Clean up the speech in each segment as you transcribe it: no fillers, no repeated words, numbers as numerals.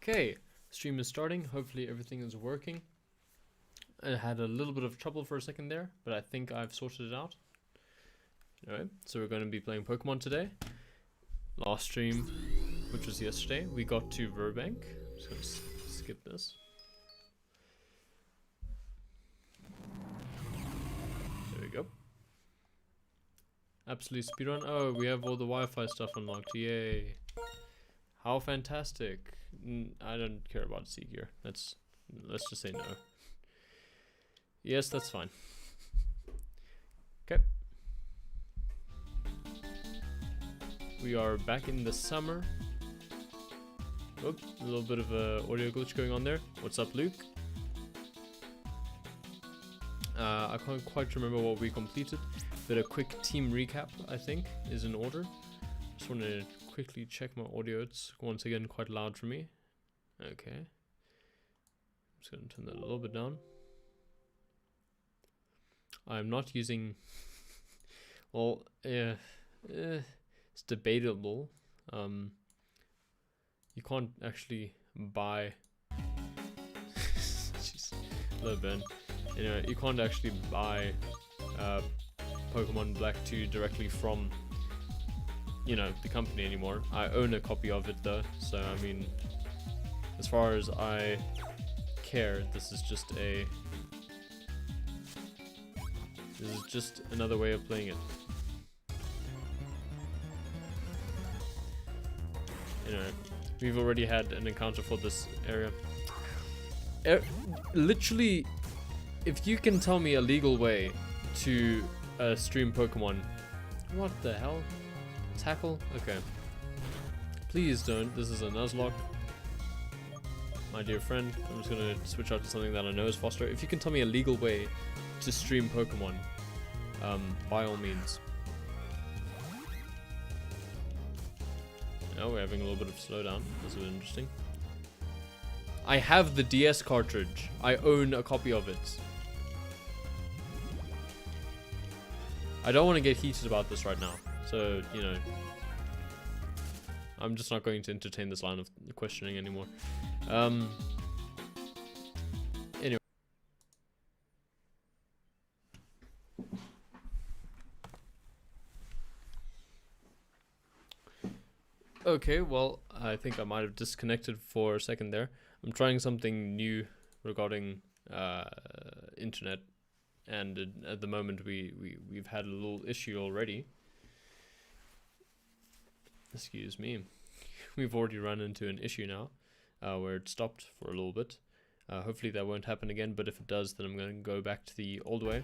Okay, stream is starting. Hopefully everything is working. I had a little bit of trouble for a second there, but I think I've sorted it out. Alright, so we're going to be playing Pokemon today. Last stream, which was yesterday, we got to Virbank. I'm just going to skip this. There we go. Absolute speedrun. Oh, we have all the Wi-Fi stuff unlocked. Yay. How fantastic. I don't care about Sea Gear. Let's just say no. Yes, that's fine. Okay. We are back in the summer. Oh, a little bit of a audio glitch going on there. What's up, Luke? I can't quite remember what we completed, but a quick team recap, I think, is in order. Just want to quickly check my audio. It's once again quite loud for me. Okay. I'm just going to turn that a little bit down. I'm not using... well, yeah, it's debatable. You can't actually buy... Jeez, low burn. Anyway, you can't actually buy Pokemon Black 2 directly from, you know, the company anymore. I own a copy of it though, so I mean, as far as I care, this is just another way of playing it. Anyway, we've already had an encounter for this area. Literally, if you can tell me a legal way to stream Pokemon, what the hell? Tackle? Okay. Please don't. This is a Nuzlocke. My dear friend, I'm just gonna switch out to something that I know is faster. If you can tell me a legal way to stream Pokemon, by all means. Now we're having a little bit of slowdown. This is interesting. I have the DS cartridge. I own a copy of it. I don't want to get heated about this right now, so, you know, I'm just not going to entertain this line of questioning anymore. Anyway. Okay, well, I think I might have disconnected for a second there. I'm trying something new regarding internet. And at the moment we've had a little issue already. Excuse me. We've already run into an issue now, where it stopped for a little bit. Hopefully that won't happen again, but if it does, then I'm going to go back to the old way.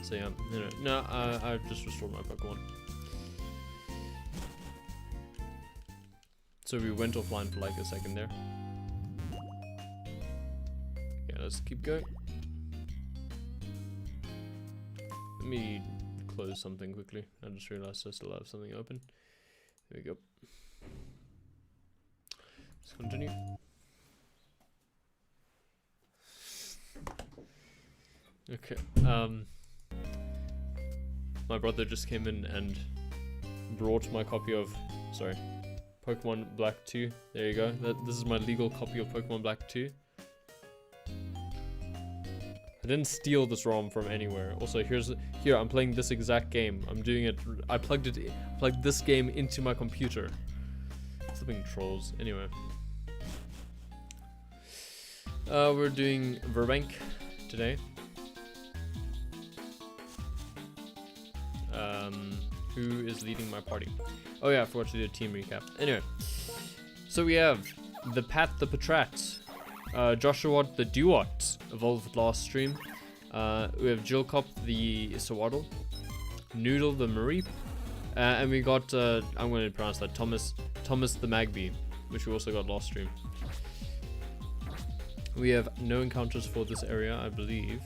So yeah, no, I've just restored my Pokemon. So we went offline for like a second there. Yeah, let's keep going. Let me close something quickly. I just realized I still have something open. There we go. Let's continue. Okay. My brother just came in and brought my copy of, sorry, Pokemon Black 2. There you go. This is my legal copy of Pokemon Black 2. I didn't steal this ROM from anywhere. Also, here I'm playing this exact game. I'm doing it. I plugged this game into my computer. Flipping trolls. Anyway, we're doing Virbank today. Who is leading my party? Oh yeah, I forgot to do a team recap. Anyway, so we have the Pat the Patrat. Joshua the Duot evolved last stream. We have Jillcop the Sawaddle, Noodle the Mareep, and we got I'm going to pronounce that Thomas the Magby, which we also got last stream. We have no encounters for this area, I believe.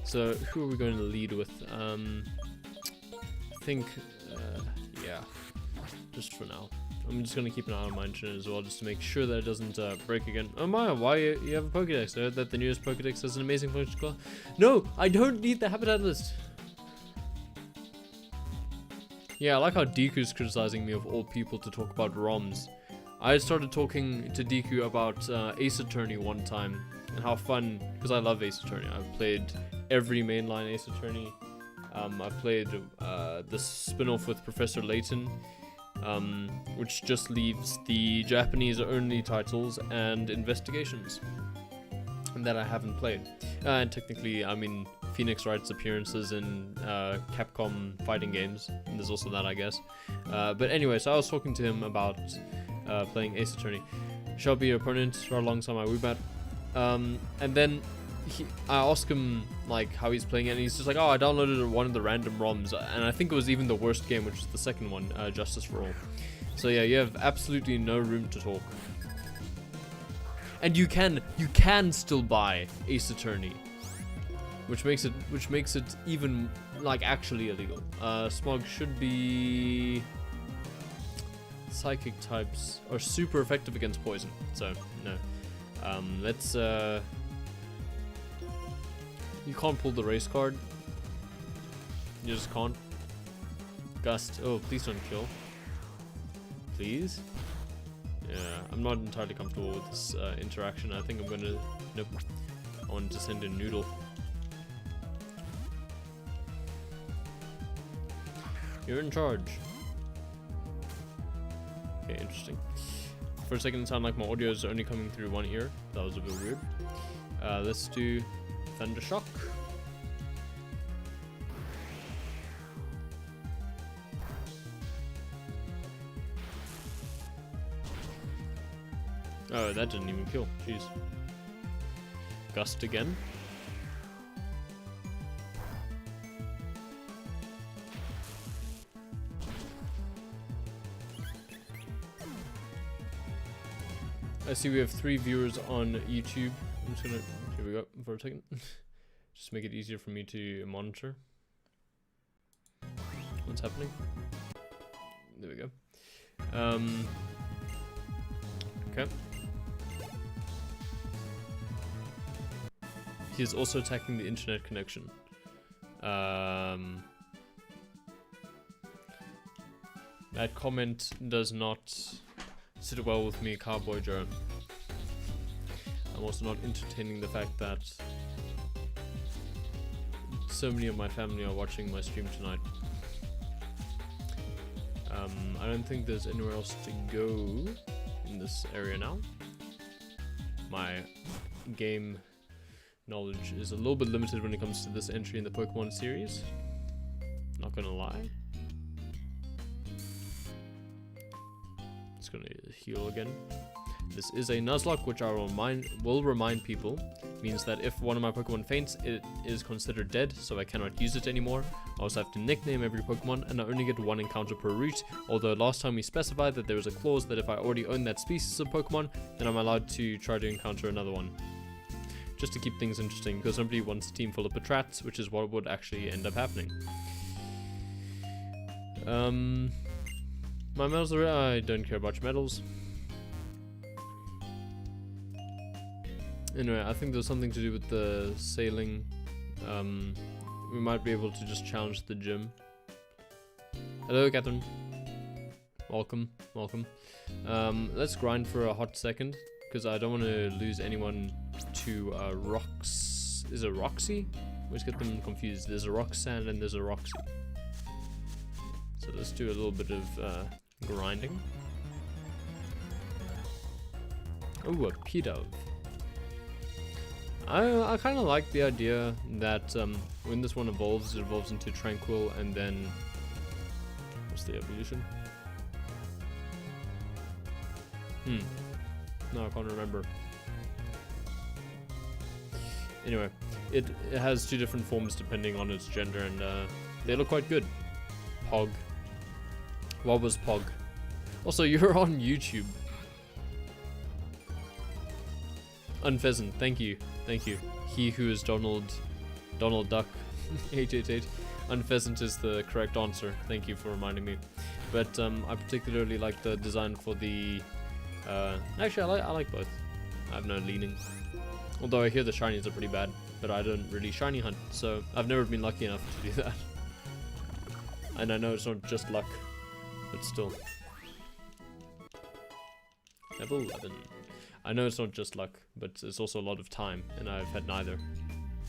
So who are we going to lead with? I think yeah, just for now. I'm just going to keep an eye on my internet as well, just to make sure that it doesn't break again. Oh Maya, why you have a Pokédex? I heard that the newest Pokédex has an amazing function to call. No, I don't need the habitat list. Yeah, I like how Deku's criticizing me of all people to talk about ROMs. I started talking to Deku about Ace Attorney one time and how fun, because I love Ace Attorney. I've played every mainline Ace Attorney. I've played the spin-off with Professor Layton, which just leaves the Japanese-only titles and investigations that I haven't played. And technically, I mean, Phoenix Wright's appearances in Capcom fighting games. And there's also that, I guess. But anyway, so I was talking to him about playing Ace Attorney. Shall be your opponent right alongside my Woobat. And then I asked him like how he's playing it, and he's just like, oh, I downloaded one of the random ROMs, and I think it was even the worst game, which is the second one, Justice for All. So yeah, you have absolutely no room to talk. And you can still buy Ace Attorney, which makes it even like actually illegal. Smog should be psychic types are super effective against poison, so no. Let's you can't pull the race card. You just can't. Gust. Oh, please don't kill. Please. Yeah, I'm not entirely comfortable with this interaction. I think I'm gonna. Nope. I want to send in Noodle. You're in charge. Okay, interesting. For a second, it sounded like my audio is only coming through one ear. That was a bit weird. Let's do Thunder Shock. Oh, that didn't even kill. Jeez. Gust again. I see we have 3 viewers on YouTube. I'm just gonna, here we go for a second. Just make it easier for me to monitor what's happening. There we go. Okay. He is also attacking the internet connection. That comment does not sit well with me, Cowboy Joe. I'm also not entertaining the fact that so many of my family are watching my stream tonight. I don't think there's anywhere else to go in this area now. My game knowledge is a little bit limited when it comes to this entry in the Pokemon series. Not gonna lie. Just gonna heal again. This is a Nuzlocke, which I will remind people, means that if one of my Pokemon faints, it is considered dead, so I cannot use it anymore. I also have to nickname every Pokemon, and I only get 1 encounter per route, although last time we specified that there was a clause that if I already own that species of Pokemon, then I'm allowed to try to encounter another one. Just to keep things interesting, because somebody wants a team full of Patrats, which is what would actually end up happening. My medals are... I don't care about your medals. Anyway, I think there's something to do with the sailing. We might be able to just challenge the gym. Hello, Catherine. Welcome, welcome. Let's grind for a hot second, because I don't want to lose anyone to Rox. Is it Roxy? I always get them confused. There's a Roxanne and there's a Roxy. So let's do a little bit of grinding. Oh, a P-Dove. I kind of like the idea that when this one evolves, it evolves into Tranquil, and then what's the evolution? No, I can't remember. Anyway, it has 2 different forms depending on its gender, and they look quite good. Pog. What was Pog? Also, you're on YouTube. Unpheasant, thank you. Thank you. He who is Donald Duck 888. Unpheasant is the correct answer. Thank you for reminding me. But I particularly like the design for the actually I like both. I have no leaning. Although I hear the shinies are pretty bad, but I don't really shiny hunt, so I've never been lucky enough to do that. And I know it's not just luck, but still. Level 11. I know it's not just luck, but it's also a lot of time, and I've had neither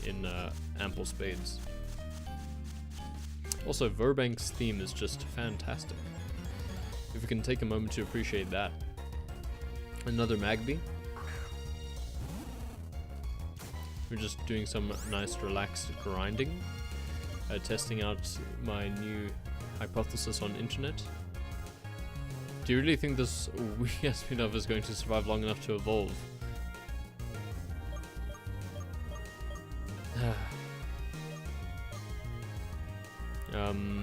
in ample spades. Also, Virbank's theme is just fantastic. If we can take a moment to appreciate that. Another Magby. We're just doing some nice relaxed grinding. Testing out my new hypothesis on internet. Do you really think this weak spin-off is going to survive long enough to evolve? I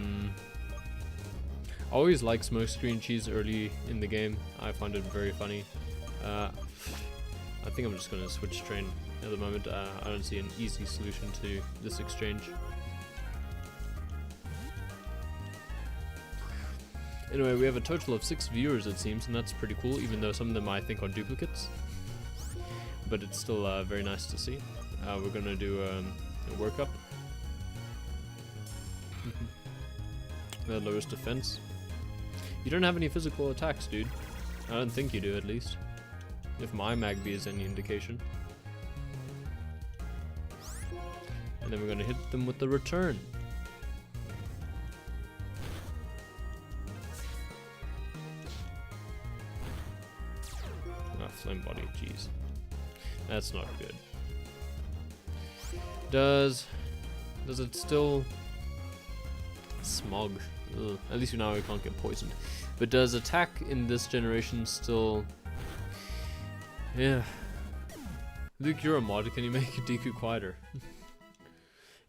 always like smokescreen cheese early in the game. I find it very funny. I think I'm just going to switch train at the moment. I don't see an easy solution to this exchange. Anyway, we have a total of 6 viewers it seems, and that's pretty cool, even though some of them I think are duplicates. But it's still very nice to see. We're going to do a workup. The lowest defense. You don't have any physical attacks, dude. I don't think you do, at least. If my Magby is any indication. And then we're gonna hit them with the return. Ah, flame body, jeez. That's not good. Does it still... Smog. Ugh. At least now we can't get poisoned. But does attack in this generation still... Yeah. Luke, you're a mod. Can you make Deku quieter?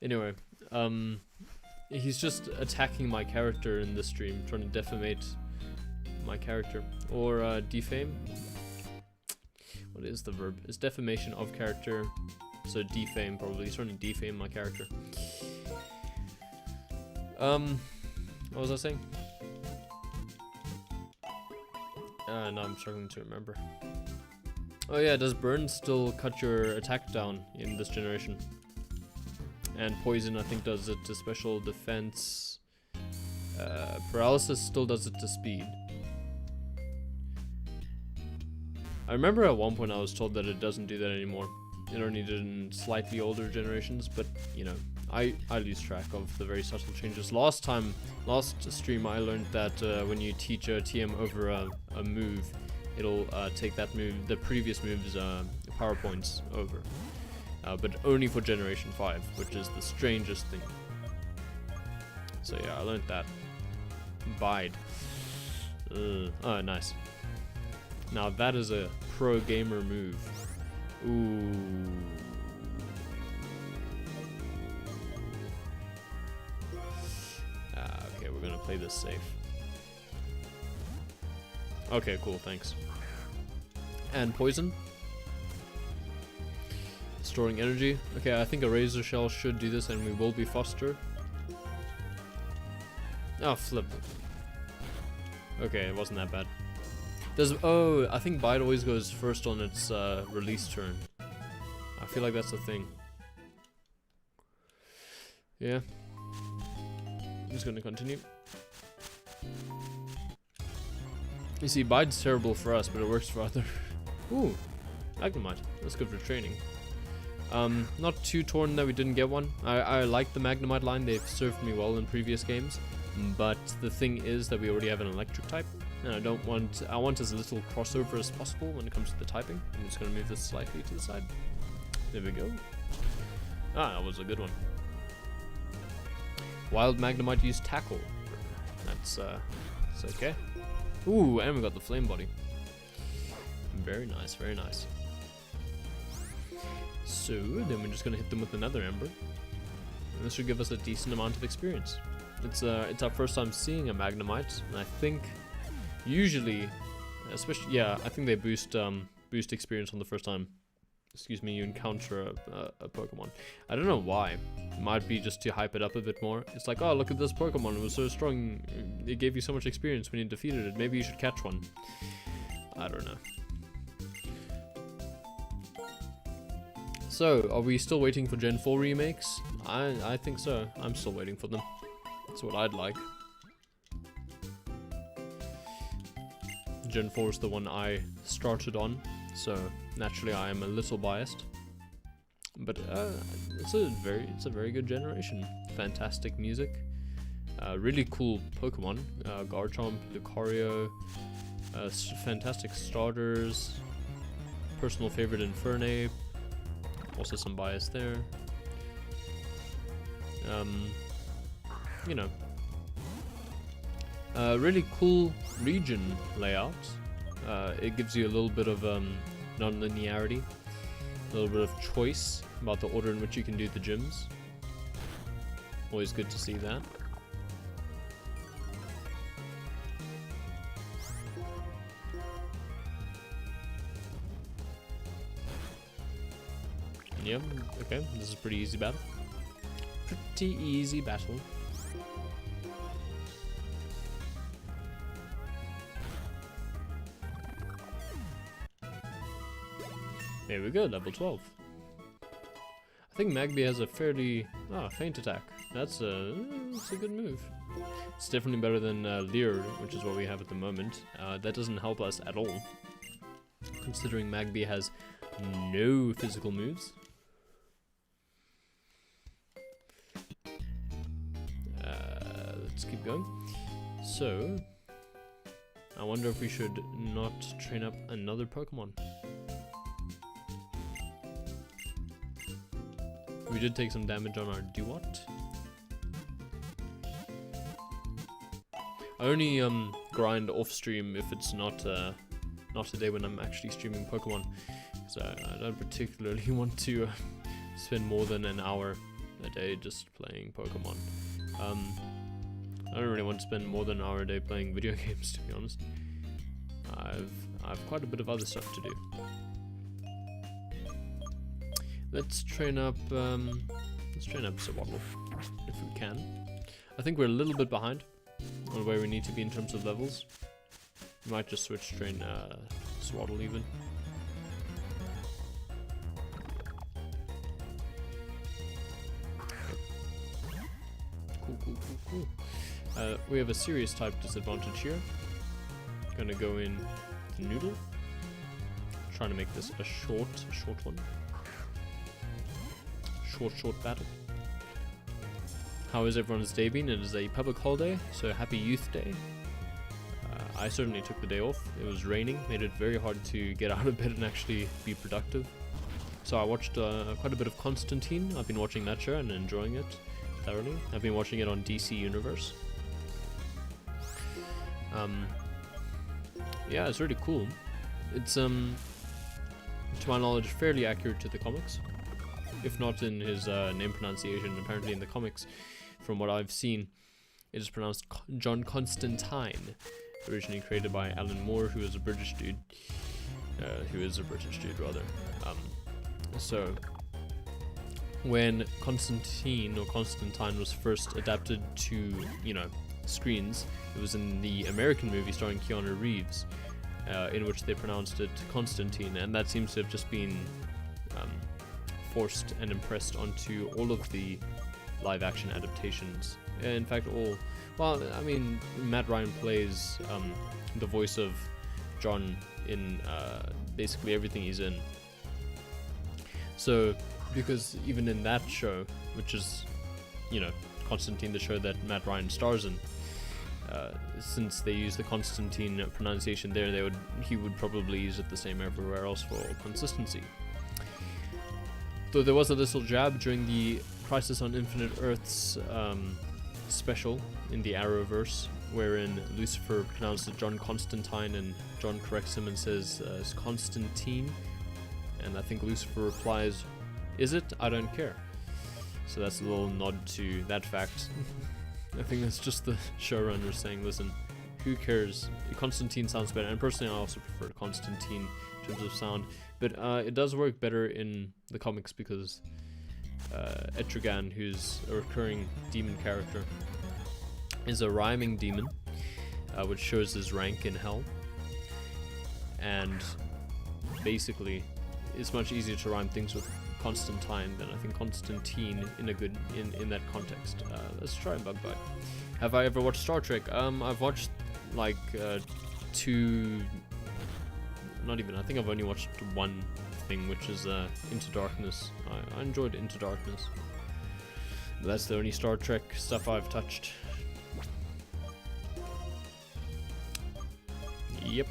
Anyway, he's just attacking my character in this stream, trying to defamate my character. Or defame. What is the verb? It's defamation of character. So defame, probably. He's trying to defame my character. What was I saying? Now I'm struggling to remember. Oh yeah, does burn still cut your attack down in this generation? And poison I think does it to special defense. Paralysis still does it to speed. I remember at one point I was told that it doesn't do that anymore. It only did in slightly older generations, but you know, I lose track of the very subtle changes. Last stream I learned that when you teach a TM over a move, it'll take that move, the previous move's power points over. But only for Generation 5, which is the strangest thing. So yeah, I learned that. Bide. Oh, nice. Now that is a pro gamer move. Ooh. Okay, we're gonna play this safe. Okay, cool, thanks. And poison. Storing energy. Okay, I think a razor shell should do this and we will be faster. Oh, flip. Okay, it wasn't that bad. Oh, I think Bite always goes first on its release turn. I feel like that's the thing. Yeah. I'm just gonna continue. You see, Bite's terrible for us, but it works for other. Ooh, Magnemite. That's good for training. Not too torn that we didn't get one. I like the Magnemite line. They've served me well in previous games. But the thing is that we already have an electric type. And I want as little crossover as possible when it comes to the typing. I'm just gonna move this slightly to the side. There we go. Ah, that was a good one. Wild Magnemite used Tackle. That's it's okay. Ooh, and we got the Flame Body. Very nice, very nice. So, then we're just gonna hit them with another Ember. And this should give us a decent amount of experience. It's our first time seeing a Magnemite, and I think usually, especially, yeah, I think they boost experience on the first time. Excuse me, you encounter a Pokemon. I don't know why. It might be just to hype it up a bit more. It's like, oh, look at this Pokemon. It was so strong. It gave you so much experience when you defeated it. Maybe you should catch one. I don't know. So, are we still waiting for Gen 4 remakes? I think so. I'm still waiting for them. That's what I'd like. Gen 4 is the one I started on, so naturally I am a little biased. But it's a very good generation. Fantastic music, really cool Pokemon, Garchomp, Lucario, fantastic starters, personal favorite Infernape, also some bias there. You know, really cool region layout. It gives you a little bit of non-linearity, a little bit of choice about the order in which you can do the gyms. Always good to see that. Yep, okay, this is a pretty easy battle. Pretty easy battle. There we go, level 12. I think Magby has a fairly feint attack. That's a good move. It's definitely better than Leer, which is what we have at the moment. That doesn't help us at all, considering Magby has no physical moves. Let's keep going. So, I wonder if we should not train up another Pokemon. We did take some damage on our Duot. I only grind off stream if it's not a day when I'm actually streaming Pokemon, because I don't particularly want to spend more than an hour a day just playing Pokemon. I don't really want to spend more than an hour a day playing video games, to be honest. I've quite a bit of other stuff to do. Let's train up Swaddle, if we can. I think we're a little bit behind on where we need to be in terms of levels. We might just switch train Swaddle even. Cool. We have a serious type disadvantage here. Gonna go in to Noodle. Trying to make this a short one. Short battle. How has everyone's day been? It is a public holiday, so happy Youth Day. I certainly took the day off. It was raining, made it very hard to get out of bed and actually be productive. So I watched quite a bit of Constantine. I've been watching that show and enjoying it thoroughly. I've been watching it on DC Universe. Yeah, it's really cool. It's to my knowledge fairly accurate to the comics, if not in his name pronunciation. Apparently in the comics, from what I've seen, it is pronounced John Constantine, originally created by Alan Moore, who is a British dude. So when Constantine was first adapted to, screens, it was in the American movie starring Keanu Reeves, in which they pronounced it Constantine, and that seems to have just been forced and impressed onto all of the live-action adaptations. In fact, Matt Ryan plays the voice of John in basically everything he's in. So, because even in that show, which is, Constantine, the show that Matt Ryan stars in, since they use the Constantine pronunciation there, he would probably use it the same everywhere else for consistency. Though there was a little jab during the Crisis on Infinite Earths special in the Arrowverse, wherein Lucifer pronounced it John Constantine and John corrects him and says it's Constantine, and I think Lucifer replies, "Is it? I don't care." So that's a little nod to that fact. I think that's just the showrunner saying, listen, who cares? Constantine sounds better, and personally I also prefer Constantine in terms of sound, but it does work better in the comics because Etrigan, who's a recurring demon character, is a rhyming demon, which shows his rank in hell, and basically it's much easier to rhyme things with Constantine than I think Constantine in that context. Let's try Bug Bite. Have I ever watched Star Trek? I've watched like 2. Not even. I think I've only watched one thing, which is Into Darkness. I enjoyed Into Darkness. But that's the only Star Trek stuff I've touched. Yep.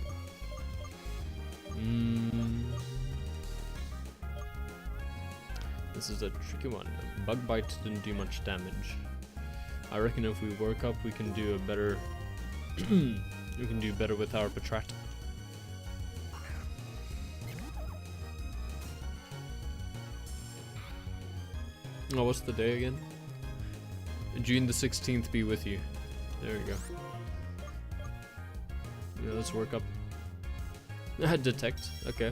This is a tricky one. Bug bite didn't do much damage. I reckon if we work up, we can do a better. We can do better with our Patrat. Oh, what's the day again? June the 16th be with you. There we go. Yeah, let's work up. Detect. Okay.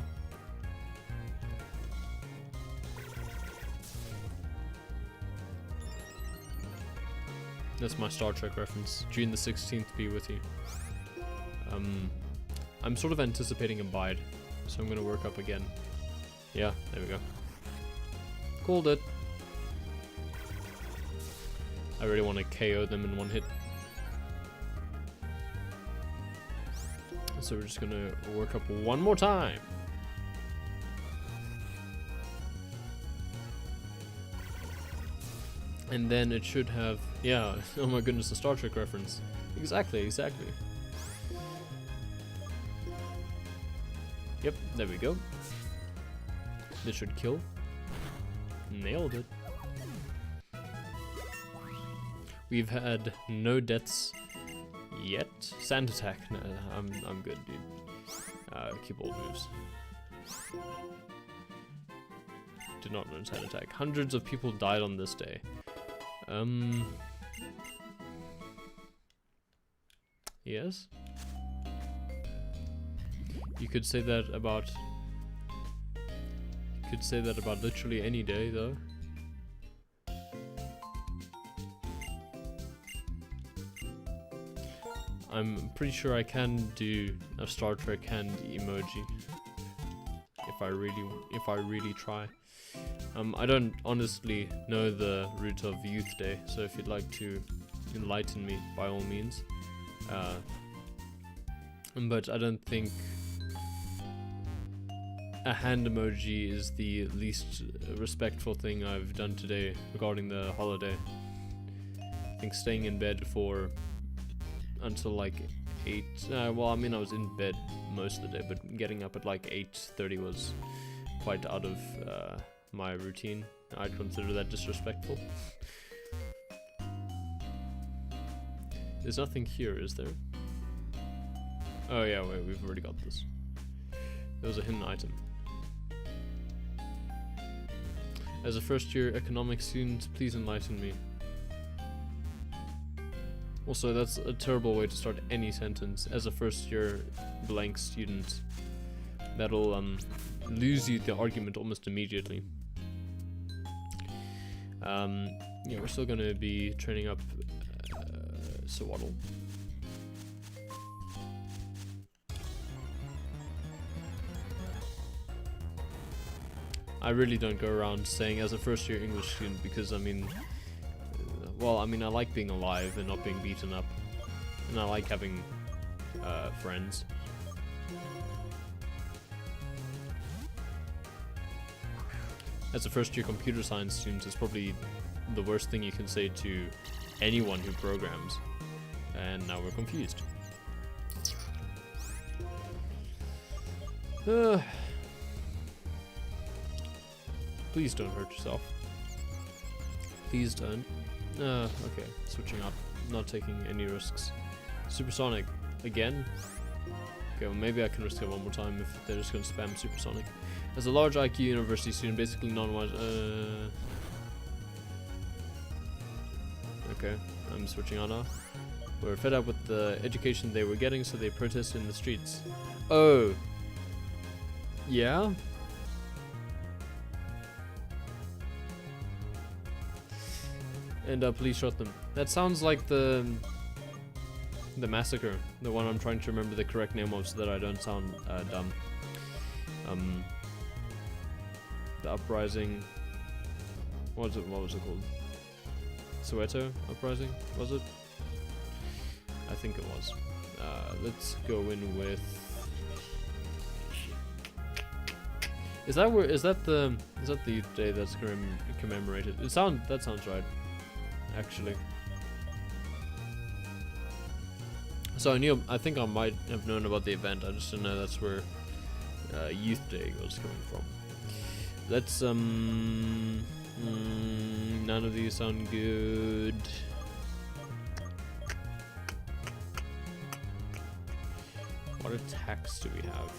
That's my Star Trek reference. June the 16th be with you. I'm sort of anticipating a bide, so I'm gonna work up again. Yeah, there we go. Called it. I really want to KO them in one hit. So we're just gonna work up one more time. And then it should have, yeah, oh my goodness, a Star Trek reference. Exactly, exactly. Yep, there we go. This should kill. Nailed it. We've had no deaths yet. Sand attack. No, I'm good, dude. Keep all moves. Did not learn sand attack. Hundreds of people died on this day. Yes. You could say that about. You could say that about literally any day, though. I'm pretty sure I can do a Star Trek hand emoji if I really try. I don't honestly know the root of Youth Day, so if you'd like to enlighten me, by all means. But I don't think a hand emoji is the least respectful thing I've done today regarding the holiday. I think staying in bed for until like 8. Well, I mean, I was in bed most of the day, but getting up at like 8:30 was quite out of my routine. I'd consider that disrespectful. There's nothing here, is there? Oh yeah, wait, we've already got this. There was a hidden item. As a first-year economics student, please enlighten me. Also, that's a terrible way to start any sentence. As a first-year blank student, that'll lose you the argument almost immediately. Yeah, we're still gonna be training up Swaddle. I really don't go around saying as a first-year English student because, I mean, well, I mean, I like being alive and not being beaten up, and I like having friends. As a first-year computer science student, it's probably the worst thing you can say to anyone who programs, and now we're confused. Please don't hurt yourself. Please don't. Okay, switching up, not taking any risks. Supersonic, again? Okay, well maybe I can risk it one more time if they're just gonna spam Supersonic. As a large IQ university student, basically non-wise, okay, I'm switching on now. We're fed up with the education they were getting, so they protest in the streets. Oh. Yeah? And police shot them. That sounds like the massacre, the one I'm trying to remember the correct name of so that I don't sound dumb. The uprising. What was it called? Soweto uprising, was it? I think it was. Let's go in with. Is that the Youth Day that's commemorated? That sounds right, actually. So I think I might have known about the event. I just didn't know that's where Youth Day was coming from. Let's none of these sound good. What attacks do we have?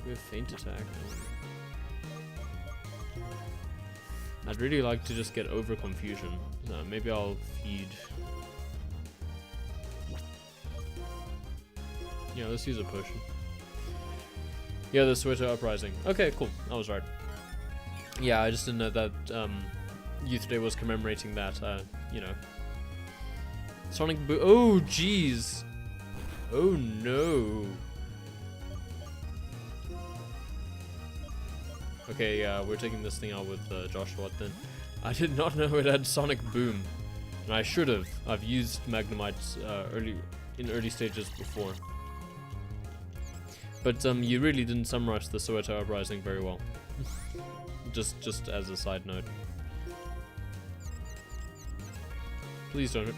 We have feint attack. I'd really like to just get over confusion. Maybe I'll feed. Yeah, let's use a potion. Yeah, the Sweater Uprising. Okay, cool. I was right. Yeah, I just didn't know that Youth Day was commemorating that. You know. Sonic Boom. Oh, jeez. Oh, no. Okay, yeah, we're taking this thing out with Joshua then. I did not know it had Sonic Boom. And I should have. I've used Magnemites in early stages before. But you really didn't summarize the Soweto Uprising very well. just as a side note. Please don't.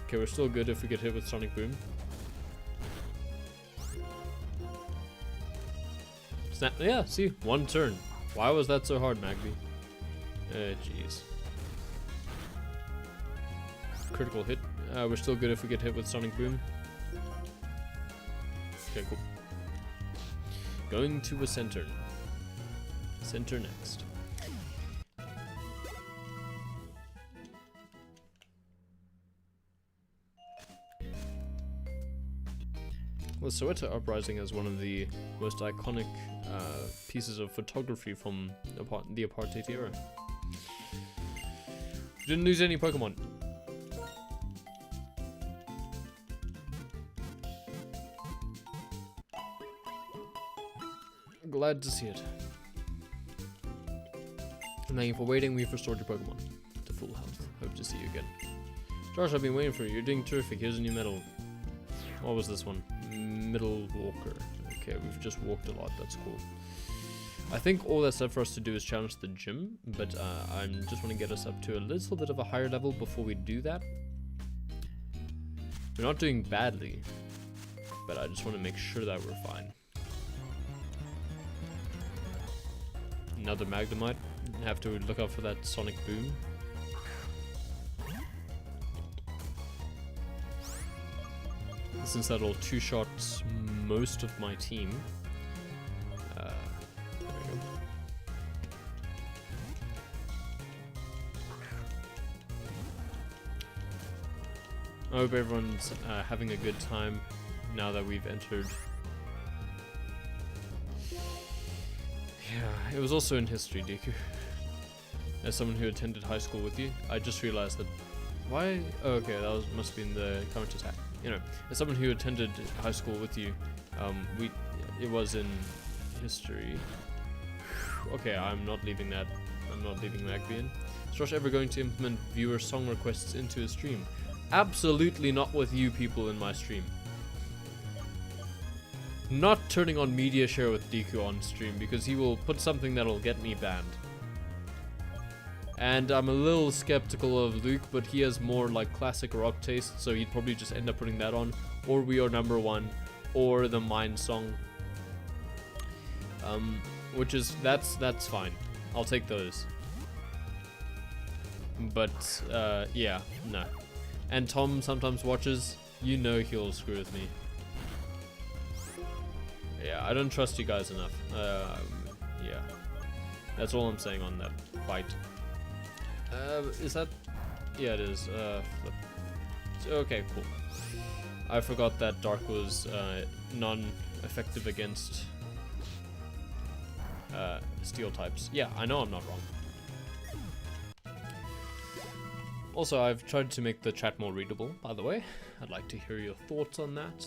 Okay, we're still good if we get hit with Sonic Boom. Snap. Yeah, see, one turn. Why was that so hard, Magby? Jeez. Critical hit. We're still good if we get hit with Sonic Boom. Okay, cool. Going to a center. Center next. Well, Soweto Uprising is one of the most iconic pieces of photography from the apartheid era. We didn't lose any Pokemon. Glad to see it. Thank you for waiting. We've restored your Pokemon to full health. Hope to see you again. Josh, I've been waiting for you. You're doing terrific. Here's a new medal. What was this one? Middle Walker. Okay, we've just walked a lot. That's cool. I think all that's left for us to do is challenge the gym, but I just want to get us up to a little bit of a higher level before we do that. We're not doing badly, but I just want to make sure that we're fine. Another Magnemite. Have to look out for that Sonic Boom. Since that'll two-shot most of my team. There we go. I hope everyone's having a good time now that we've entered. Yeah, it was also in history, Deku. As someone who attended high school with you, I just realized that. Why? Oh, okay, that must have been the counter attack. You know, as someone who attended high school with you, it was in history. Okay, I'm not leaving that. I'm not leaving Magby in. Is Josh ever going to implement viewer song requests into his stream? Absolutely not with you people in my stream. Not turning on media share with Deku on stream because he will put something that'll get me banned. And I'm a little skeptical of Luke, but he has more like classic rock taste, so he'd probably just end up putting that on, or We Are Number One, or the Mine song. Which is that's fine. I'll take those. But yeah, no. And Tom sometimes watches. You know he'll screw with me. Yeah, I don't trust you guys enough. Yeah, that's all I'm saying on that fight. Is that? Yeah, it is. Flip. Okay, cool. I forgot that Dark was non-effective against steel types. Yeah, I know I'm not wrong. Also, I've tried to make the chat more readable, by the way. I'd like to hear your thoughts on that.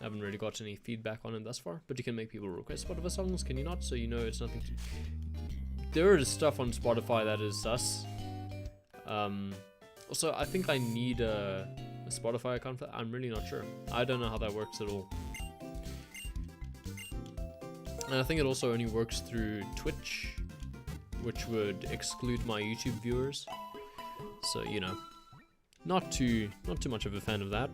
I haven't really got any feedback on it thus far, but you can make people request Spotify songs, can you not? So you know it's nothing there is stuff on Spotify that is sus. Also, I think I need a Spotify account for that. I'm really not sure. I don't know how that works at all. And I think it also only works through Twitch, which would exclude my YouTube viewers. So, you know, not too much of a fan of that.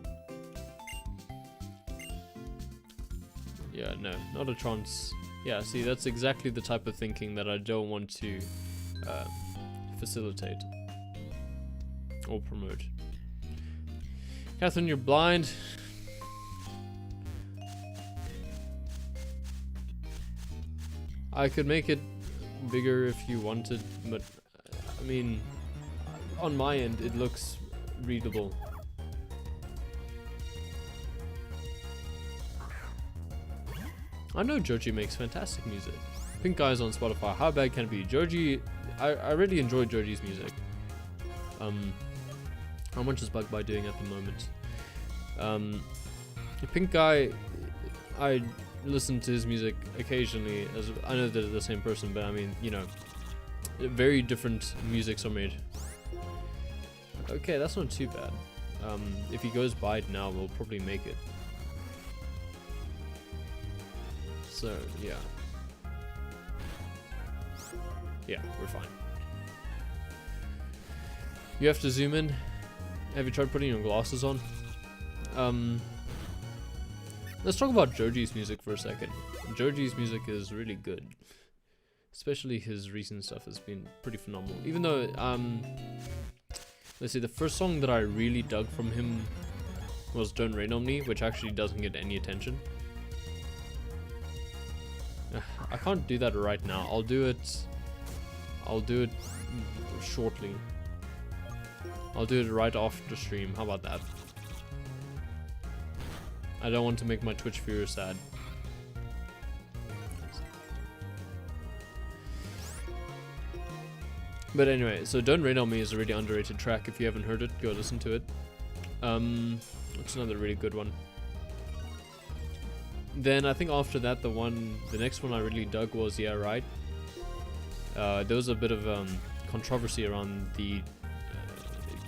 Yeah, no, not a chance. Yeah, see, that's exactly the type of thinking that I don't want to facilitate or promote. Catherine, you're blind. I could make it bigger if you wanted, but I mean, on my end, it looks readable. I know Joji makes fantastic music. Pink Guy's on Spotify. How bad can it be? Joji, I really enjoy Joji's music. How much is Bug Bye doing at the moment? Pink Guy, I listen to his music occasionally. As I know they're the same person, but I mean, you know, very different musics are made. Okay, that's not too bad. If he goes by it now, we'll probably make it. So, yeah. Yeah, we're fine. You have to zoom in. Have you tried putting your glasses on? Let's talk about Joji's music for a second. Joji's music is really good. Especially his recent stuff has been pretty phenomenal. Even though, let's see, the first song that I really dug from him was Don't Rain On Me, which actually doesn't get any attention. I can't do that right now. I'll do it shortly. I'll do it right after stream. How about that? I don't want to make my Twitch viewers sad. But anyway, so Don't Rain On Me is a really underrated track. If you haven't heard it, go listen to it. It's another really good one. Then I think after that, the next one I really dug was Yeah Right. There was a bit of controversy around the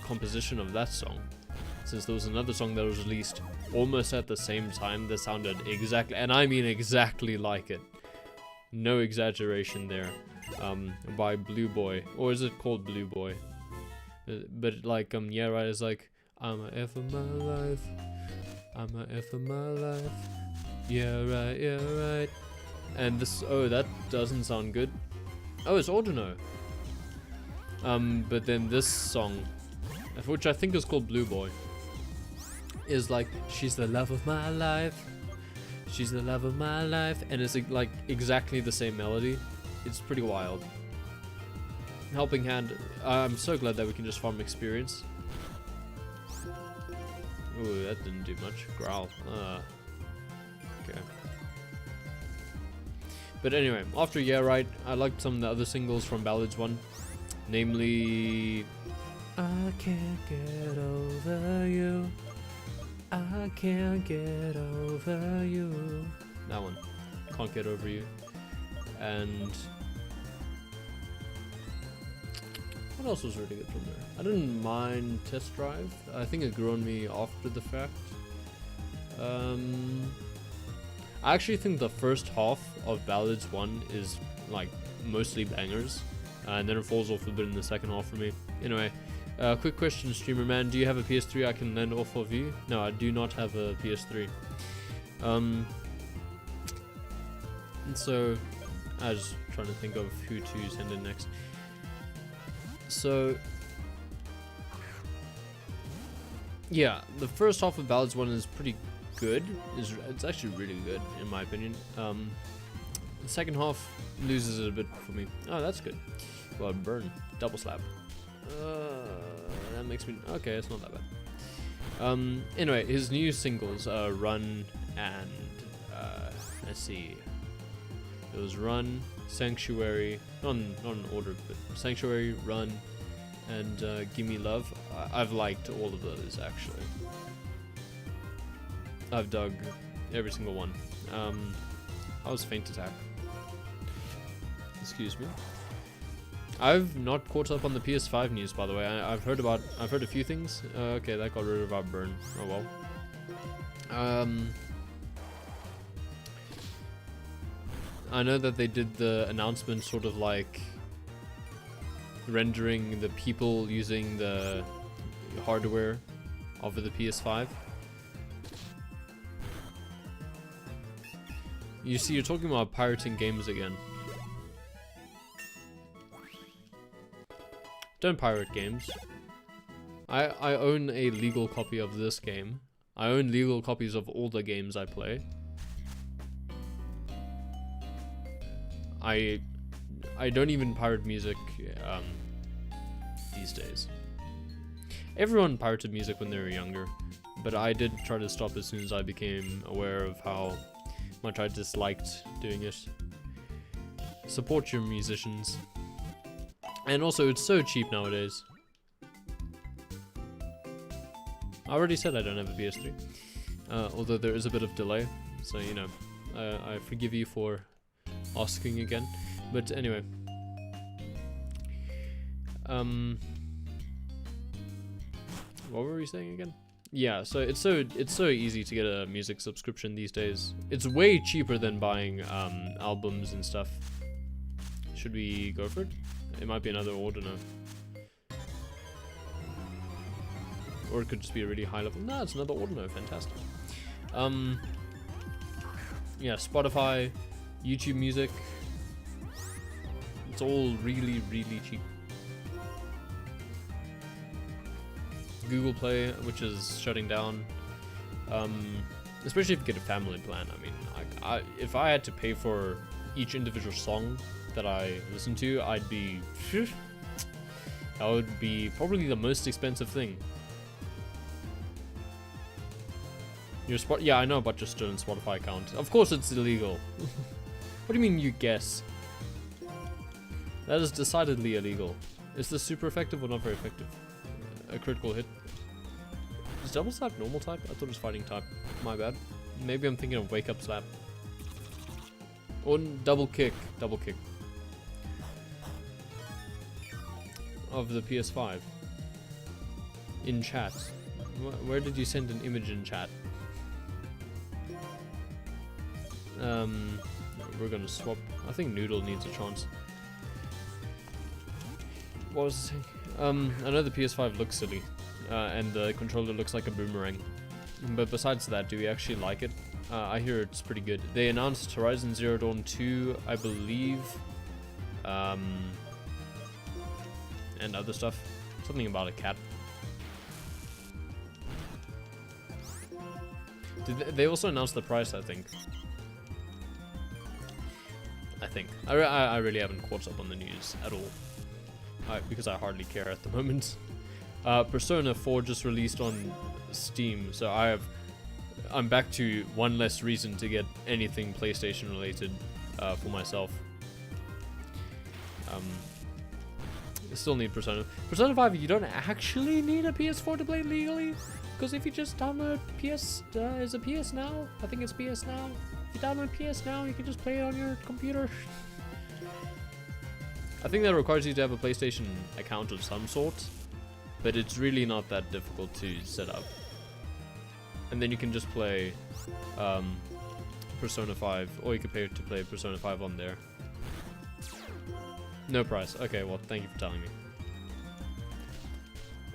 composition of that song, since there was another song that was released almost at the same time that sounded exactly, and I mean exactly like it. No exaggeration there. By Blue Boy, or is it called Blue Boy? But like Yeah Right is like, I'm a F of my life, I'm a F of my life. Yeah right, yeah right. And this, oh, that doesn't sound good. Oh, it's Ordino. But then this song, which I think is called Blue Boy, is like, she's the love of my life, she's the love of my life, and it's like exactly the same melody. It's pretty wild. Helping Hand, I'm so glad that we can just farm experience. Ooh, that didn't do much. Growl. Okay. But anyway, after Yeah Right, I liked some of the other singles from Ballads 1. Namely, I can't get over you, I can't get over you. That one. Can't Get Over You. And what else was really good from there? I didn't mind Test Drive. I think it grew on me after the fact. I actually think the first half of Ballads 1 is like mostly bangers, and then it falls off a bit in the second half for me. Anyway, quick question, streamer man, do you have a PS3 I can lend off of you? No, I do not have a PS3. And so I was trying to think of who to send in next. So yeah, the first half of Ballads 1 is pretty good. It's actually really good in my opinion. The second half loses it a bit for me. Oh, that's good. Well, burn, double slap. That makes me okay. It's not that bad. Anyway, his new singles, Run and let's see. It was Run, Sanctuary, not in order, but Sanctuary, Run, and Gimme Love. I've liked all of those actually. I've dug every single one. How was Faint Attack? Excuse me. I've not caught up on the PS5 news, by the way. I've heard a few things. Okay, that got rid of our burn. Oh well. I know that they did the announcement sort of like rendering the people using the hardware of the PS5. You see, you're talking about pirating games again. Don't pirate games. I own a legal copy of this game. I own legal copies of all the games I play. I don't even pirate music these days. Everyone pirated music when they were younger, but I did try to stop as soon as I became aware of how much I disliked doing it. Support your musicians. And also, it's so cheap nowadays. I already said I don't have a PS3, although there is a bit of delay, so you know, I forgive you for asking again. But anyway, what were we saying again? Yeah, so it's so easy to get a music subscription these days. It's way cheaper than buying albums and stuff. Should we go for it? It might be another order now. Or it could just be a really high level. No, it's another order now. Fantastic. Yeah, Spotify, YouTube Music. It's all really, really cheap. Google Play, which is shutting down. Especially if you get a family plan. I mean, if I had to pay for each individual song that I listen to, I'd be... that would be probably the most expensive thing. Your yeah, I know about your stolen Spotify account. Of course it's illegal. What do you mean you guess? That is decidedly illegal. Is this super effective or not very effective? A critical hit. Is double slap normal type? I thought it was fighting type. My bad. Maybe I'm thinking of wake up slap. Or double kick. Double kick. Of the PS5. In chat. Where did you send an image in chat? We're gonna swap. I think Noodle needs a chance. What was I saying? I know the PS5 looks silly, and the controller looks like a boomerang. But besides that, do we actually like it? I hear it's pretty good. They announced Horizon Zero Dawn 2, I believe, and other stuff. Something about a cat. They also announced the price, I think. I really haven't caught up on the news at all. Because I hardly care at the moment. Persona 4 just released on Steam, so I'm back to one less reason to get anything PlayStation related for myself. I still need Persona. Persona 5, you don't actually need a PS4 to play legally, because if you just download is it PS Now? I think it's PS Now. If you download PS Now, you can just play it on your computer. I think that requires you to have a PlayStation account of some sort, but it's really not that difficult to set up. And then you can just play Persona 5, or you can pay to play Persona 5 on there. No price. Okay, well, thank you for telling me.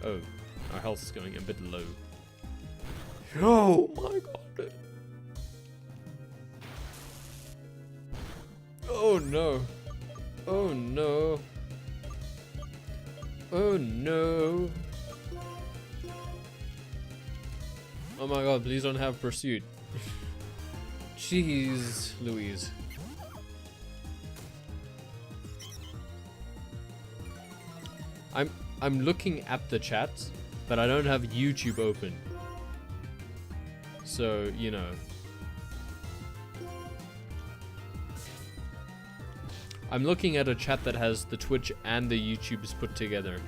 Oh, our health is going a bit low. Oh my god. Oh no. Oh no. Oh no. Oh my god, please don't have pursuit. Jeez Louise. I'm looking at the chat, but I don't have YouTube open. So, you know. I'm looking at a chat that has the Twitch and the YouTubes put together.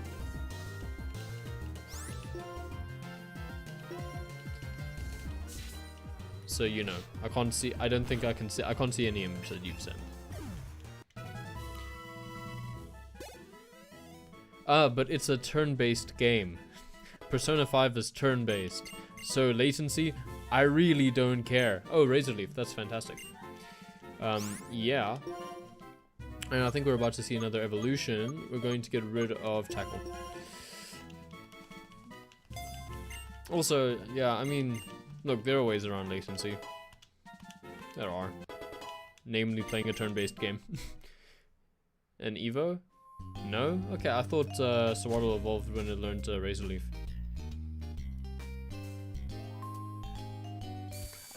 So, you know, I can't see, I don't think I can see, I can't see any image that you've sent. But it's a turn-based game. Persona 5 is turn-based. So latency, I really don't care. Oh, Razor Leaf, that's fantastic. Yeah. And I think we're about to see another evolution. We're going to get rid of Tackle. Also, yeah, I mean, look, there are ways around latency. There are. Namely playing a turn-based game. An Evo? No? Okay, I thought Swaddle evolved when it learned Razor Leaf.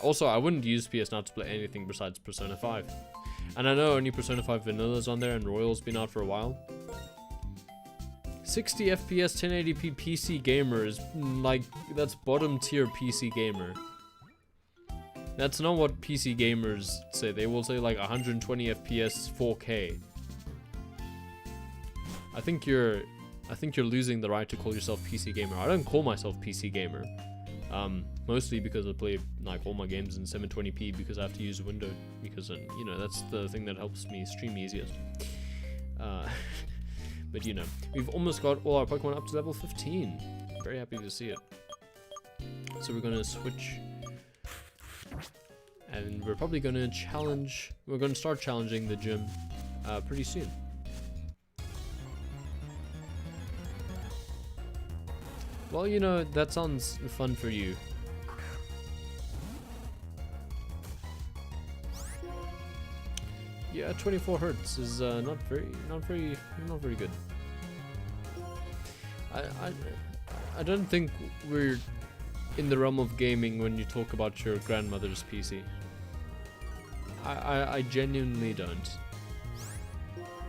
Also, I wouldn't use PS Now to play anything besides Persona 5. And I know only Persona 5 Vanilla's on there and Royal's been out for a while. 60 FPS 1080p PC gamer is like, that's bottom tier PC gamer. That's not what PC gamers say. They will say like 120 FPS 4K. I think you're losing the right to call yourself PC gamer. I don't call myself PC gamer. Mostly because I play like all my games in 720p because I have to use a window because you know, that's the thing that helps me stream easiest. But you know, we've almost got all our Pokemon up to level 15. Very happy to see it. So we're gonna switch, and we're probably gonna challenge. We're gonna start challenging the gym pretty soon. Well, you know, that sounds fun for you. Yeah, 24 hertz is not very good. I don't think we're in the realm of gaming when you talk about your grandmother's PC. I genuinely don't.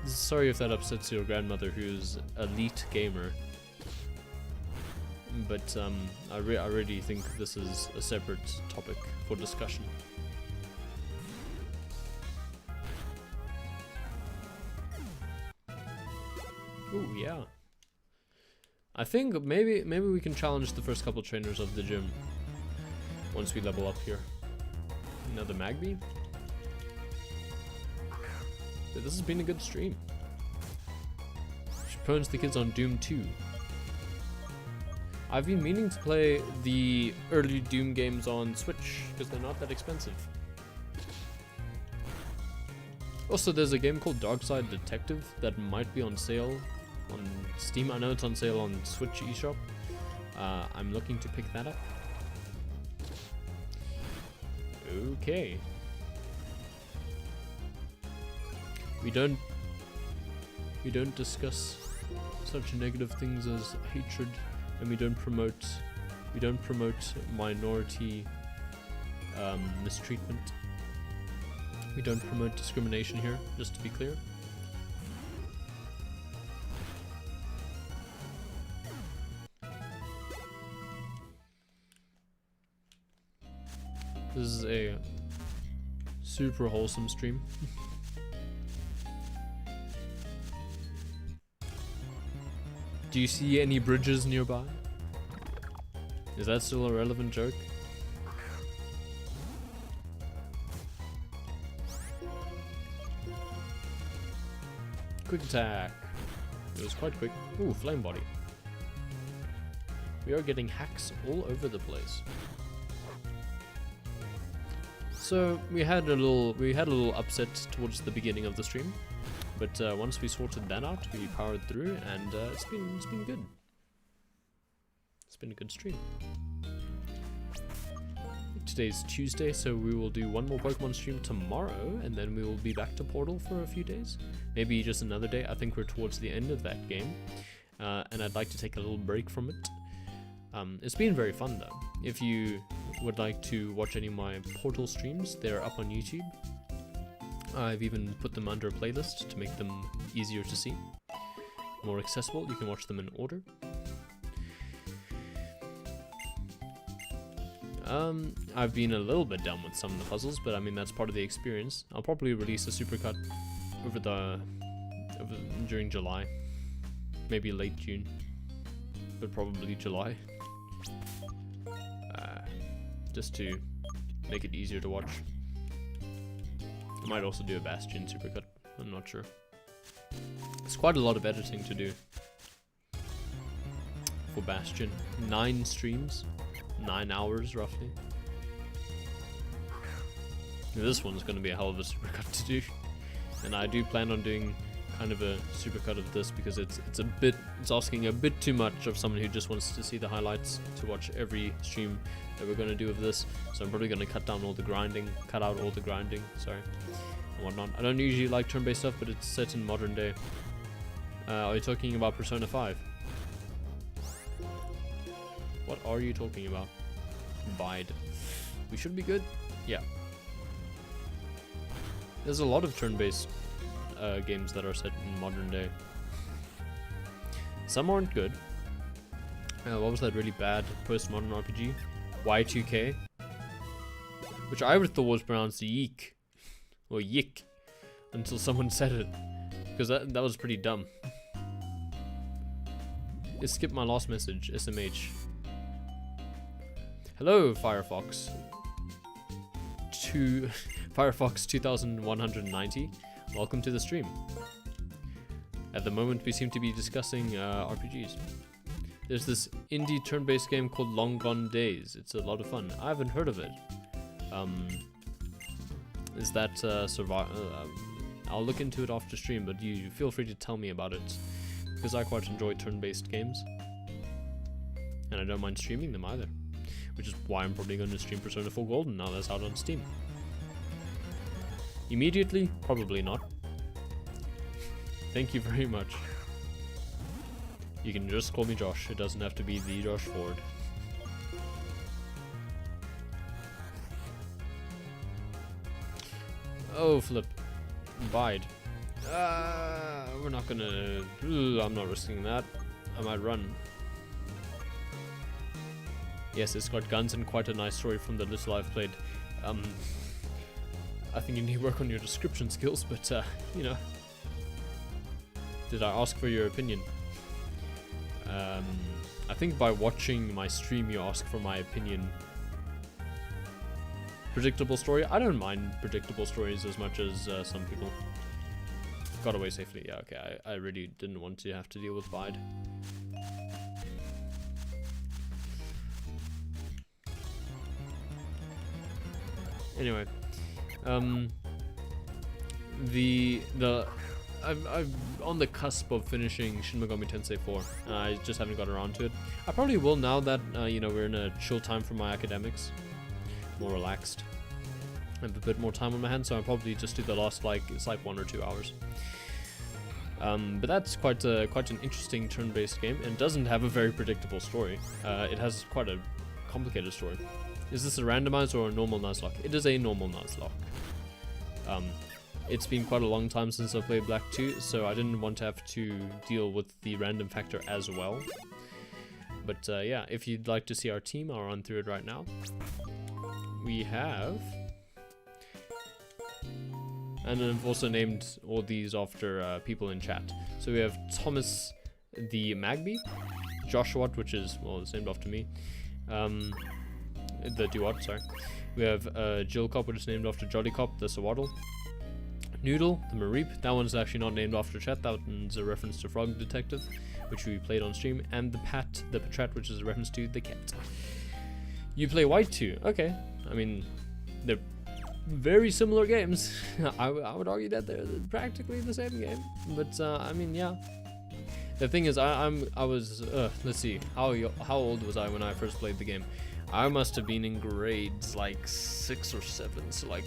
Sorry if that upsets your grandmother, who's elite gamer. But I really think this is a separate topic for discussion. Ooh, yeah. I think maybe we can challenge the first couple trainers of the gym once we level up here. Another Magby. But this has been a good stream. She phones the kids on Doom 2. I've been meaning to play the early Doom games on Switch because they're not that expensive. Also, there's a game called Darkside Detective that might be on sale on Steam. I know it's on sale on Switch eShop. I'm looking to pick that up. Okay. We don't discuss such negative things as hatred, and we don't promote minority mistreatment. We don't promote discrimination here, just to be clear. This is a super wholesome stream. Do you see any bridges nearby? Is that still a relevant joke? Quick attack. It was quite quick. Ooh, flame body. We are getting hacks all over the place. So we had a little upset towards the beginning of the stream, but once we sorted that out, we powered through, and it's been good. It's been a good stream. Today's Tuesday, so we will do one more Pokemon stream tomorrow, and then we will be back to Portal for a few days. Maybe just another day. I think we're towards the end of that game, and I'd like to take a little break from it. It's been very fun though. If you would like to watch any of my Portal streams, they're up on YouTube. I've even put them under a playlist to make them easier to see, more accessible. You can watch them in order. I've been a little bit down with some of the puzzles, but I mean, that's part of the experience. I'll probably release a supercut during July, maybe late June, but probably July, just to make it easier to watch. I might also do a Bastion supercut, I'm not sure. It's quite a lot of editing to do, for Bastion. 9 streams, 9 hours roughly. This one's going to be a hell of a supercut to do, and I do plan on doing kind of a supercut of this because it's asking a bit too much of someone who just wants to see the highlights to watch every stream that we're going to do of this. So I'm probably going to cut out all the grinding, sorry, and whatnot. I don't usually like turn-based stuff, but it's set in modern day. Are you talking about Persona 5? What are you talking about? Bide. We should be good? Yeah. There's a lot of turn-based games that are set in modern day. Some aren't good. What was that really bad postmodern RPG? Y2K? Which I would have thought was pronounced yeek. Or yik. Until someone said it. Because that was pretty dumb. Skip my last message, SMH. Hello, Firefox. Firefox 2190. Welcome to the stream. At the moment, we seem to be discussing RPGs. There's this indie turn-based game called Long Gone Days. It's a lot of fun. I haven't heard of it. Is that I'll look into it after stream, but you feel free to tell me about it, because I quite enjoy turn-based games, and I don't mind streaming them either, which is why I'm probably going to stream Persona 4 Golden now that's out on Steam. Immediately? Probably not. Thank you very much. You can just call me Josh. It doesn't have to be the Josh Ford. Oh, flip. Bide. We're not gonna... I'm not risking that. I might run. Yes, it's got guns and quite a nice story from the little I've played. I think you need to work on your description skills, but, you know. Did I ask for your opinion? I think by watching my stream, you ask for my opinion. Predictable story? I don't mind predictable stories as much as some people. Got away safely. Yeah, okay. I really didn't want to have to deal with Bide. Anyway, I'm on the cusp of finishing Shin Megami Tensei 4. I just haven't got around to it. I probably will now that you know, we're in a chill time for my academics, more relaxed. I have a bit more time on my hands, so I'll probably just do the last it's like 1 or 2 hours. But that's quite an interesting turn-based game, and doesn't have a very predictable story. It has quite a complicated story. Is this a randomized or a normal Nuzlocke? It is a normal Nuzlocke. It's been quite a long time since I played Black 2, so I didn't want to have to deal with the random factor as well. But yeah, if you'd like to see our team, I'll run through it right now. We have... And I've also named all these after people in chat. So we have Thomas the Magby, Joshua, which is, well, it's named after me. The Duat, sorry. We have Jill Cop, which is named after Jolly Cop, the Sawaddle. Noodle, the Mareep. That one's actually not named after chat. That one's a reference to Frog Detective, which we played on stream. And the Pat, the Patrat, which is a reference to the cat. You play White 2. Okay. I mean, they're very similar games. I would argue that they're practically the same game. But, I mean, yeah. The thing is, I was, let's see. How old was I when I first played the game? I must have been in grades like 6 or 7, so like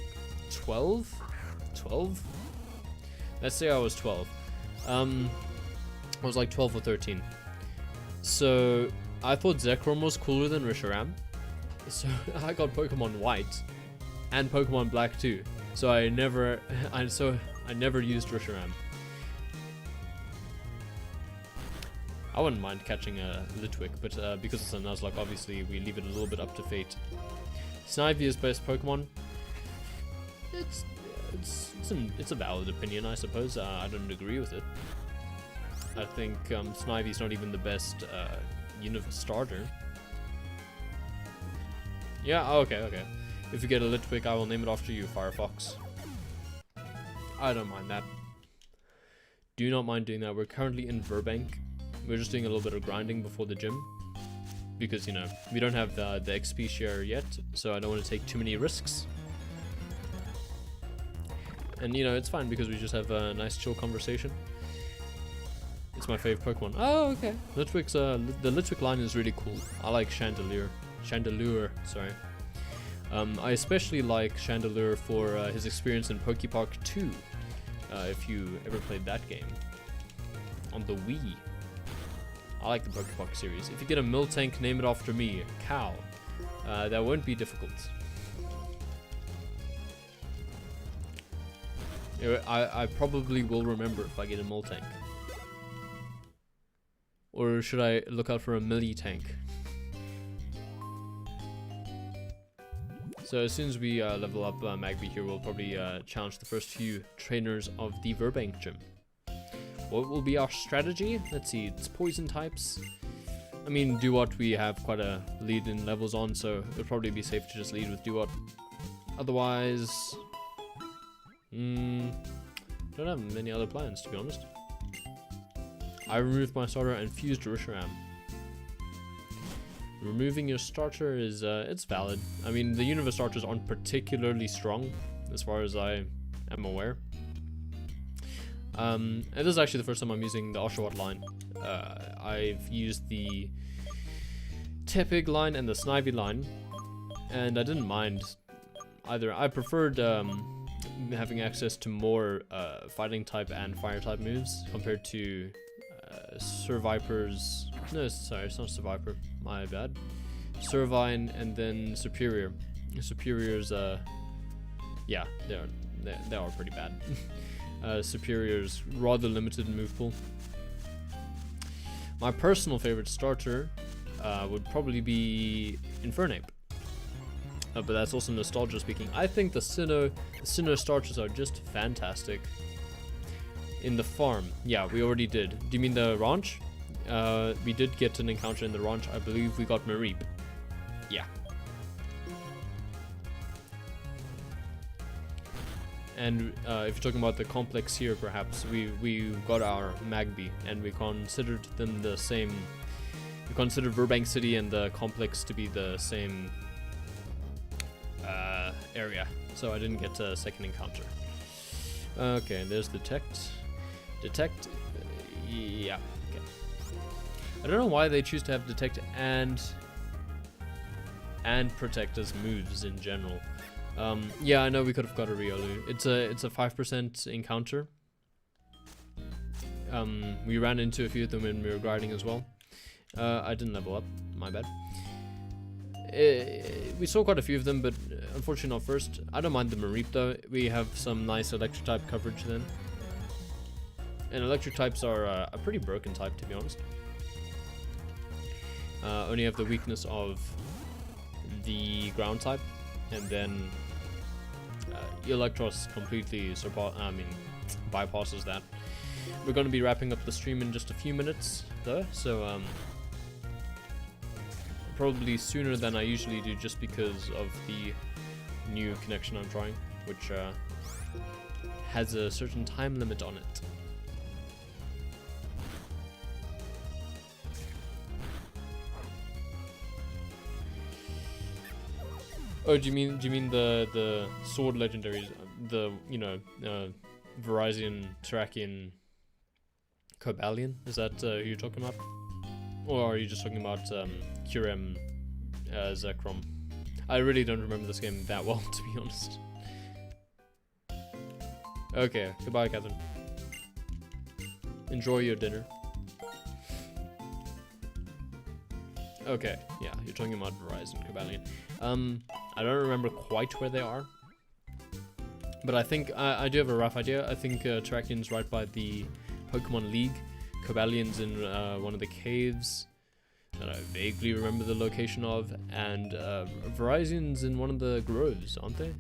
12? 12? Let's say I was 12. I was like 12 or 13. So I thought Zekrom was cooler than Reshiram. So I got Pokemon White and Pokemon Black too. So I never used Reshiram. I wouldn't mind catching a Litwick, but because it's a Nuzlocke, obviously we leave it a little bit up to fate. Snivy is best Pokemon. It's a valid opinion, I suppose. I don't agree with it. I think Snivy's not even the best starter. Yeah, okay. If you get a Litwick, I will name it after you, Firefox. I don't mind that. Do not mind doing that. We're currently in Virbank. We're just doing a little bit of grinding before the gym. Because, you know, we don't have the XP share yet, so I don't want to take too many risks. And, you know, it's fine because we just have a nice chill conversation. It's my favorite Pokemon. Oh, okay. Litwick's, the Litwick line is really cool. I like Chandelure, sorry. I especially like Chandelure for his experience in Pokepark 2. If you ever played that game. On the Wii. I like the Pokepark series. If you get a Miltank, name it after me. Cow. That won't be difficult. I probably will remember if I get a Miltank. Or should I look out for a Millitank? So as soon as we level up Magby here, we'll probably challenge the first few trainers of the Virbank gym. What will be our strategy? Let's see, it's poison types. I mean, Duot we have quite a lead in levels on, so it'll probably be safe to just lead with Duot. Otherwise, don't have many other plans, to be honest. I removed my starter and fused Reshiram. Removing your starter is, it's valid. I mean, the Universe starters aren't particularly strong, as far as I am aware. And this is actually the first time I'm using the Oshawott line. I've used the Tepig line and the Snivy line, and I didn't mind either. I preferred having access to more fighting type and fire type moves compared to Surviper's. No, sorry, it's not Survivor. My bad. Servine and then Superior. Superior's yeah, they are pretty bad. Superior's rather limited move pool. My personal favorite starter would probably be Infernape. But that's also nostalgia speaking. I think the Sinnoh starters are just fantastic. In the farm, yeah, we already did. Do you mean the ranch? We did get an encounter in the ranch. I believe we got Mareep. Yeah. And if you're talking about the complex here, perhaps we got our Magby, and we considered them the same. We considered Virbank City and the complex to be the same area, so I didn't get a second encounter. Okay, there's Detect. Detect, yeah. Okay. I don't know why they choose to have Detect and Protect as moves in general. Yeah, I know we could have got a Riolu. It's a 5% encounter. We ran into a few of them when we were grinding as well. I didn't level up, my bad. We saw quite a few of them, but unfortunately not first. I don't mind the Mareep though. We have some nice electric type coverage then. And electric types are a pretty broken type, to be honest. Only have the weakness of the ground type, and then Electros completely bypasses that. We're going to be wrapping up the stream in just a few minutes though, so probably sooner than I usually do, just because of the new connection I'm trying, which has a certain time limit on it. Oh, do you mean the sword legendaries, the Verizon, Terrakion, Cobalion? Is that who you're talking about, or are you just talking about Kyurem, Zekrom? I really don't remember this game that well, to be honest. Okay, goodbye, Catherine. Enjoy your dinner. Okay, yeah, you're talking about Verizon, Cobalion. I don't remember quite where they are, but I think I do have a rough idea. I think Terrakion's right by the Pokemon League. Cobalion's in one of the caves that I vaguely remember the location of, and Verizon's in one of the groves, aren't they?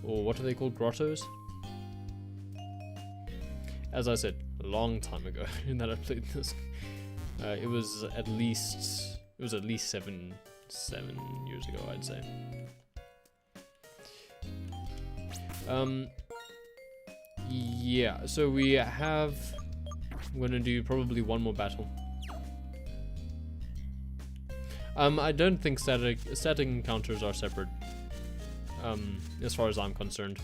Or what are they called? Grottos? As I said, a long time ago that I played this. It was at least 7 years ago, I'd say. Yeah, so we have I'm gonna do probably one more battle. I don't think static encounters are separate. As far as I'm concerned.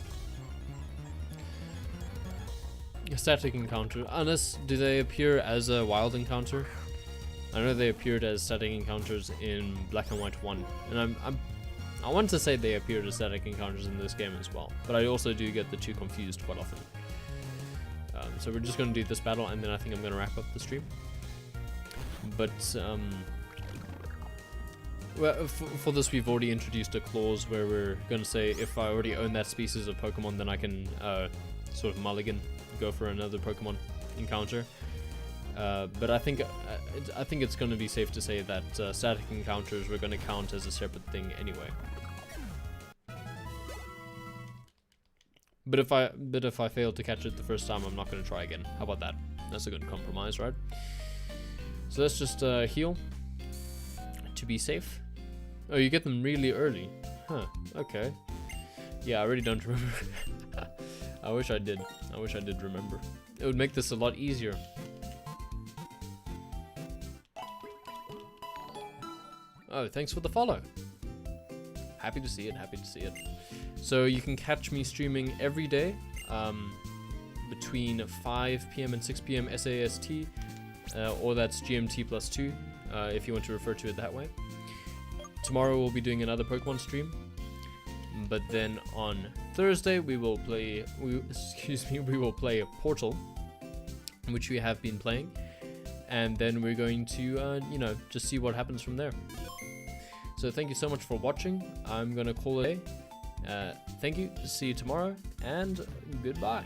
A static encounter, unless, do they appear as a wild encounter? I know they appeared as static encounters in Black and White 1, and I want to say they appeared as static encounters in this game as well, but I also do get the two confused quite often. So we're just going to do this battle, and then I think I'm going to wrap up the stream. But well, for this we've already introduced a clause where we're going to say if I already own that species of Pokemon, then I can sort of mulligan, go for another Pokemon encounter. But I think it's going to be safe to say that static encounters were going to count as a separate thing anyway. But if I fail to catch it the first time, I'm not going to try again. How about that? That's a good compromise, right? So let's just heal to be safe. Oh, you get them really early. Huh, okay. Yeah, I really don't remember. I wish I did. I wish I did remember. It would make this a lot easier. Oh, thanks for the follow. Happy to see it, happy to see it. So you can catch me streaming every day between 5 p.m. and 6 p.m. SAST, or that's GMT plus 2, if you want to refer to it that way. Tomorrow we'll be doing another Pokemon stream, but then on Thursday we will play, we will play Portal, which we have been playing, and then we're going to, you know, just see what happens from there. So thank you so much for watching. I'm gonna call it a day. Thank you, see you tomorrow, and goodbye.